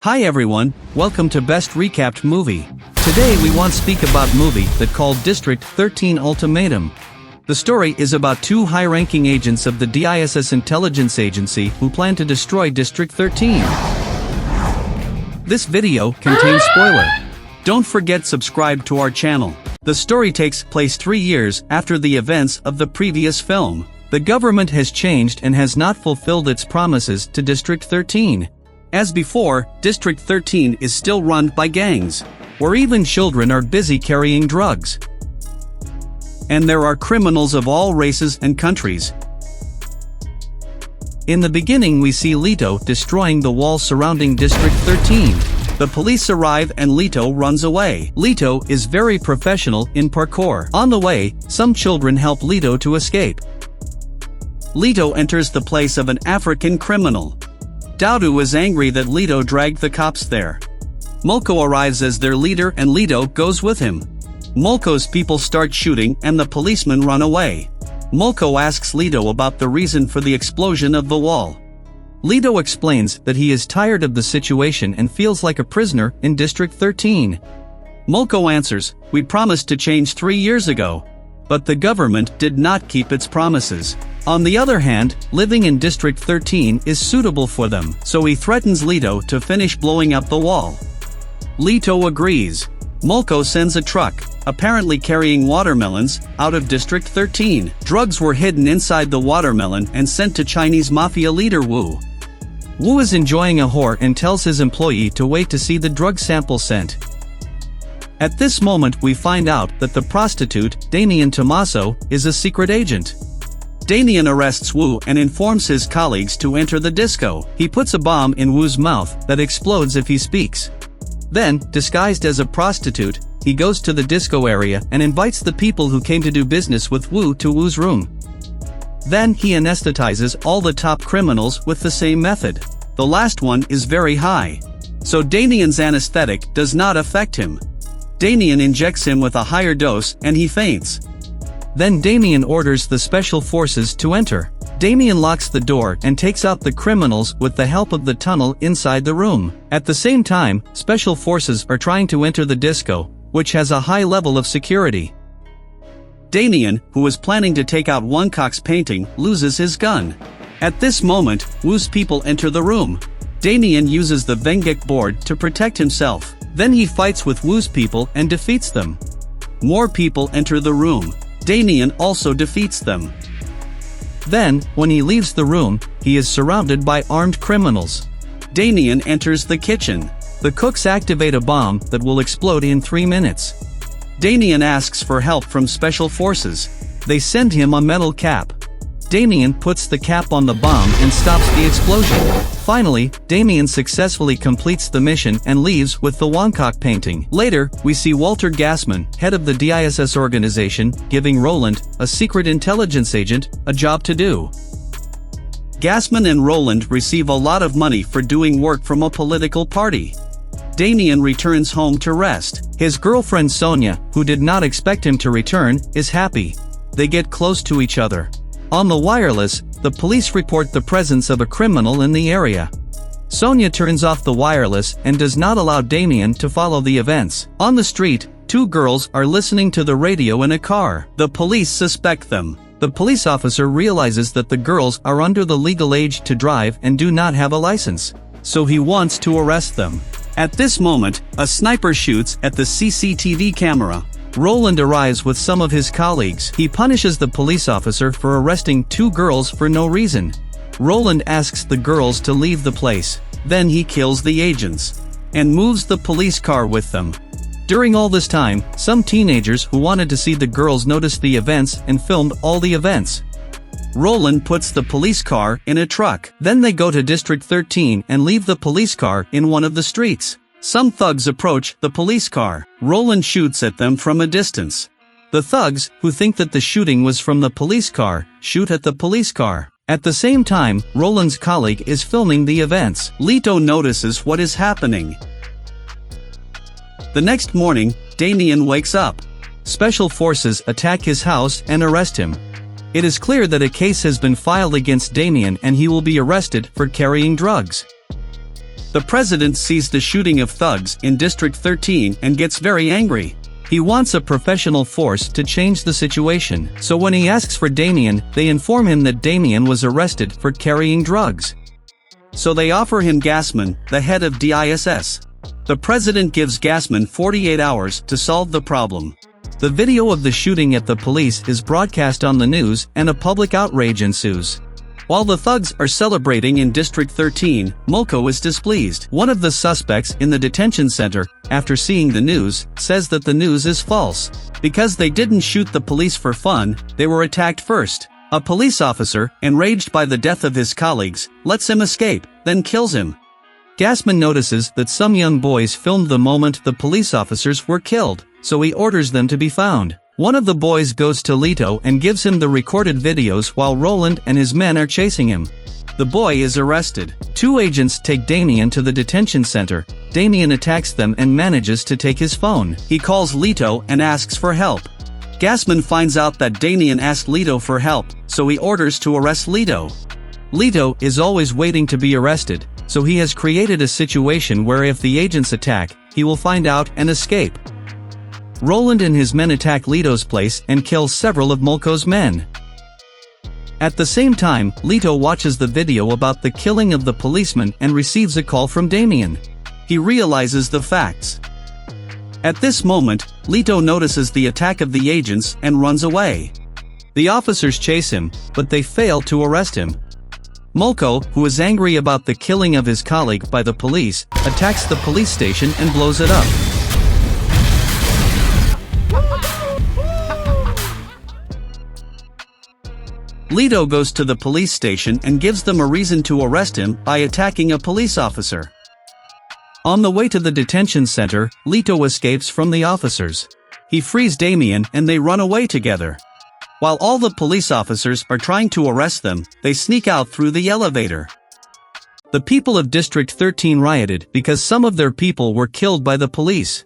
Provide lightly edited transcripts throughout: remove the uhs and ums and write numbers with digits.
Hi everyone, welcome to Best Recapped Movie. Today we want to speak about movie that called District 13 Ultimatum. The story is about two high-ranking agents of the DISS intelligence agency who plan to destroy District 13. This video contains spoiler. Don't forget subscribe to our channel. The story takes place 3 years after the events of the previous film. The government has changed and has not fulfilled its promises to District 13. As before, District 13 is still run by gangs, where even children are busy carrying drugs. And there are criminals of all races and countries. In the beginning we see Lito destroying the wall surrounding District 13. The police arrive and Lito runs away. Lito is very professional in parkour. On the way, some children help Lito to escape. Lito enters the place of an African criminal. Daudu is angry that Lito dragged the cops there. Mulko arrives as their leader and Lito goes with him. Mulko's people start shooting and the policemen run away. Mulko asks Lito about the reason for the explosion of the wall. Lito explains that he is tired of the situation and feels like a prisoner in District 13. Mulko answers, "We promised to change 3 years ago. But the government did not keep its promises." On the other hand, living in District 13 is suitable for them, so he threatens Lito to finish blowing up the wall. Lito agrees. Mulko sends a truck, apparently carrying watermelons, out of District 13. Drugs were hidden inside the watermelon and sent to Chinese mafia leader Wu. Wu is enjoying a whore and tells his employee to wait to see the drug sample sent. At this moment we find out that the prostitute, Damien Tommaso, is a secret agent. Damien arrests Wu and informs his colleagues to enter the disco. He puts a bomb in Wu's mouth that explodes if he speaks. Then, disguised as a prostitute, he goes to the disco area and invites the people who came to do business with Wu to Wu's room. Then he anesthetizes all the top criminals with the same method. The last one is very high. So Damien's anesthetic does not affect him. Damien injects him with a higher dose and he faints. Then Damien orders the special forces to enter. Damien locks the door and takes out the criminals with the help of the tunnel inside the room. At the same time, special forces are trying to enter the disco, which has a high level of security. Damien, who is planning to take out Wonkock's painting, loses his gun. At this moment, Wu's people enter the room. Damien uses the Vengek board to protect himself. Then he fights with Wu's people and defeats them. More people enter the room. Damien also defeats them. Then, when he leaves the room, he is surrounded by armed criminals. Damien enters the kitchen. The cooks activate a bomb that will explode in 3 minutes. Damien asks for help from special forces. They send him a metal cap. Damien puts the cap on the bomb and stops the explosion. Finally, Damien successfully completes the mission and leaves with the Wonkock painting. Later, we see Walter Gassman, head of the DISS organization, giving Roland, a secret intelligence agent, a job to do. Gassman and Roland receive a lot of money for doing work from a political party. Damien returns home to rest. His girlfriend Sonia, who did not expect him to return, is happy. They get close to each other. On the wireless, the police report the presence of a criminal in the area. Sonia turns off the wireless and does not allow Damien to follow the events. On the street, 2 girls are listening to the radio in a car. The police suspect them. The police officer realizes that the girls are under the legal age to drive and do not have a license, so he wants to arrest them. At this moment, a sniper shoots at the CCTV camera. Roland arrives with some of his colleagues. He punishes the police officer for arresting 2 girls for no reason. Roland asks the girls to leave the place. Then he kills the agents and moves the police car with them. During all this time, some teenagers who wanted to see the girls noticed the events and filmed all the events. Roland puts the police car in a truck. Then they go to District 13 and leave the police car in one of the streets. Some thugs approach the police car. Roland shoots at them from a distance. The thugs, who think that the shooting was from the police car, shoot at the police car. At the same time, Roland's colleague is filming the events. Lito notices what is happening. The next morning, Damien wakes up. Special forces attack his house and arrest him. It is clear that a case has been filed against Damien and he will be arrested for carrying drugs. The president sees the shooting of thugs in District 13 and gets very angry. He wants a professional force to change the situation, so when he asks for Damien, they inform him that Damien was arrested for carrying drugs. So they offer him Gassman, the head of DISS. The president gives Gassman 48 hours to solve the problem. The video of the shooting at the police is broadcast on the news and a public outrage ensues. While the thugs are celebrating in District 13, Molko is displeased. One of the suspects in the detention center, after seeing the news, says that the news is false. Because they didn't shoot the police for fun, they were attacked first. A police officer, enraged by the death of his colleagues, lets him escape, then kills him. Gassman notices that some young boys filmed the moment the police officers were killed, so he orders them to be found. One of the boys goes to Lito and gives him the recorded videos while Roland and his men are chasing him. The boy is arrested. Two agents take Damien to the detention center. Damien attacks them and manages to take his phone. He calls Lito and asks for help. Gassman finds out that Damien asked Lito for help, so he orders to arrest Lito. Lito is always waiting to be arrested, so he has created a situation where if the agents attack, he will find out and escape. Roland and his men attack Lito's place and kill several of Molko's men. At the same time, Lito watches the video about the killing of the policeman and receives a call from Damien. He realizes the facts. At this moment, Lito notices the attack of the agents and runs away. The officers chase him, but they fail to arrest him. Molko, who is angry about the killing of his colleague by the police, attacks the police station and blows it up. Lito goes to the police station and gives them a reason to arrest him by attacking a police officer. On the way to the detention center, Lito escapes from the officers. He frees Damien and they run away together. While all the police officers are trying to arrest them, they sneak out through the elevator. The people of District 13 rioted because some of their people were killed by the police.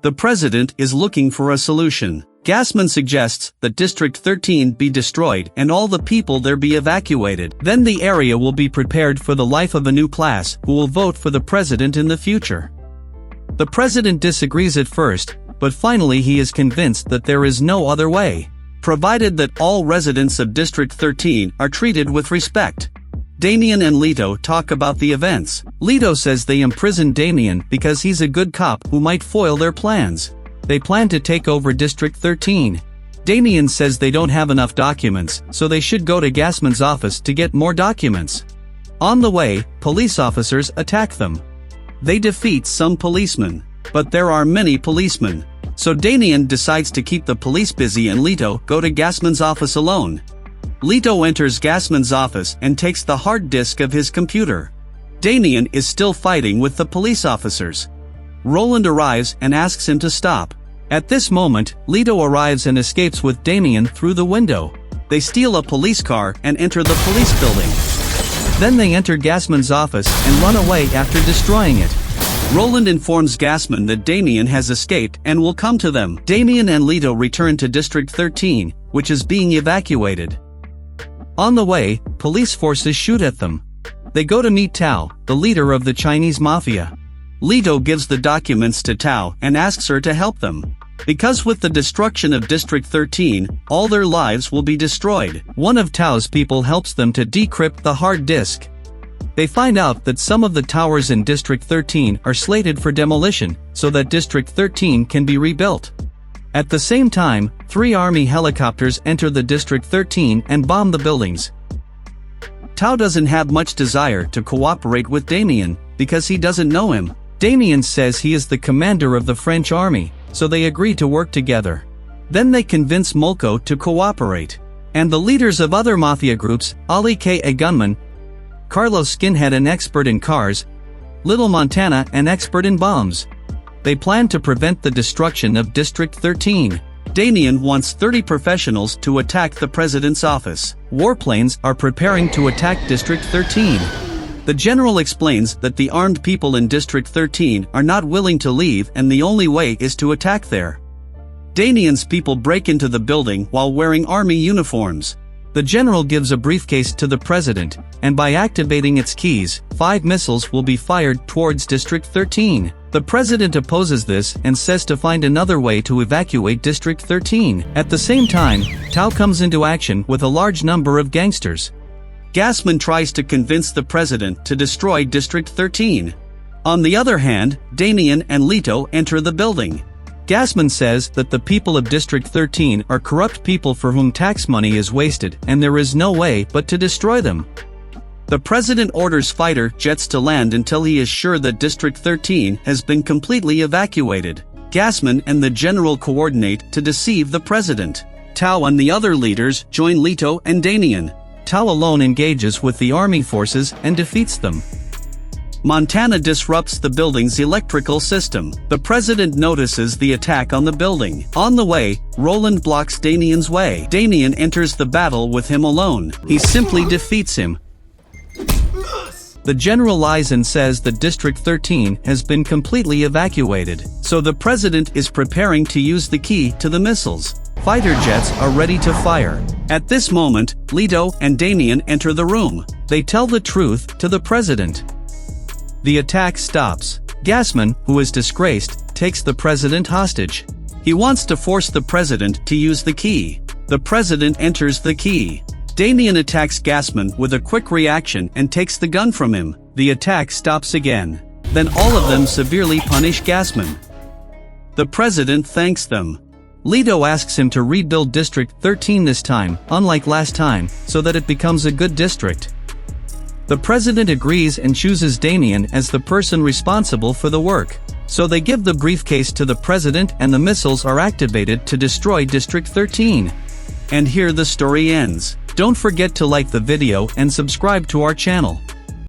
The president is looking for a solution. Gassman suggests that District 13 be destroyed and all the people there be evacuated. Then the area will be prepared for the life of a new class who will vote for the president in the future. The president disagrees at first, but finally he is convinced that there is no other way, provided that all residents of District 13 are treated with respect. Damien and Lito talk about the events. Lito says they imprisoned Damien because he's a good cop who might foil their plans. They plan to take over District 13. Damien says they don't have enough documents, so they should go to Gassman's office to get more documents. On the way, police officers attack them. They defeat some policemen, but there are many policemen. So Damien decides to keep the police busy and Lito go to Gassman's office alone. Lito enters Gassman's office and takes the hard disk of his computer. Damien is still fighting with the police officers. Roland arrives and asks him to stop. At this moment, Lito arrives and escapes with Damien through the window. They steal a police car and enter the police building. Then they enter Gassman's office and run away after destroying it. Roland informs Gassman that Damien has escaped and will come to them. Damien and Lito return to District 13, which is being evacuated. On the way, police forces shoot at them. They go to meet Tao, the leader of the Chinese mafia. Lito gives the documents to Tao and asks her to help them. Because with the destruction of District 13, all their lives will be destroyed. One of Tao's people helps them to decrypt the hard disk. They find out that some of the towers in District 13 are slated for demolition, so that District 13 can be rebuilt. At the same time, 3 army helicopters enter the District 13 and bomb the buildings. Tao doesn't have much desire to cooperate with Damien, because he doesn't know him. Damien says he is the commander of the French army, so they agree to work together. Then they convince Molko to cooperate. And the leaders of other mafia groups, Ali K. a gunman, Carlos Skinhead an expert in cars, Little Montana an expert in bombs. They plan to prevent the destruction of District 13. Damien wants 30 professionals to attack the president's office. Warplanes are preparing to attack District 13. The general explains that the armed people in District 13 are not willing to leave and the only way is to attack there. Damien's people break into the building while wearing army uniforms. The general gives a briefcase to the president, and by activating its keys, 5 missiles will be fired towards District 13. The president opposes this and says to find another way to evacuate District 13. At the same time, Tao comes into action with a large number of gangsters. Gassman tries to convince the president to destroy District 13. On the other hand, Damien and Lito enter the building. Gassman says that the people of District 13 are corrupt people for whom tax money is wasted and there is no way but to destroy them. The president orders fighter jets to land until he is sure that District 13 has been completely evacuated. Gassman and the general coordinate to deceive the president. Tao and the other leaders join Lito and Damien. Tao alone engages with the army forces and defeats them. Montana disrupts the building's electrical system. The president notices the attack on the building. On the way, Roland blocks Damien's way. Damien enters the battle with him alone. He simply defeats him. The general lies and says that District 13 has been completely evacuated, so the president is preparing to use the key to the missiles. Fighter jets are ready to fire. At this moment, Lito and Damien enter the room. They tell the truth to the president. The attack stops. Gassman, who is disgraced, takes the president hostage. He wants to force the president to use the key. The president enters the key. Damien attacks Gassman with a quick reaction and takes the gun from him. The attack stops again. Then all of them severely punish Gassman. The president thanks them. Lito asks him to rebuild District 13 this time, unlike last time, so that it becomes a good district. The president agrees and chooses Damien as the person responsible for the work. So they give the briefcase to the president and the missiles are activated to destroy District 13. And here the story ends. Don't forget to like the video and subscribe to our channel.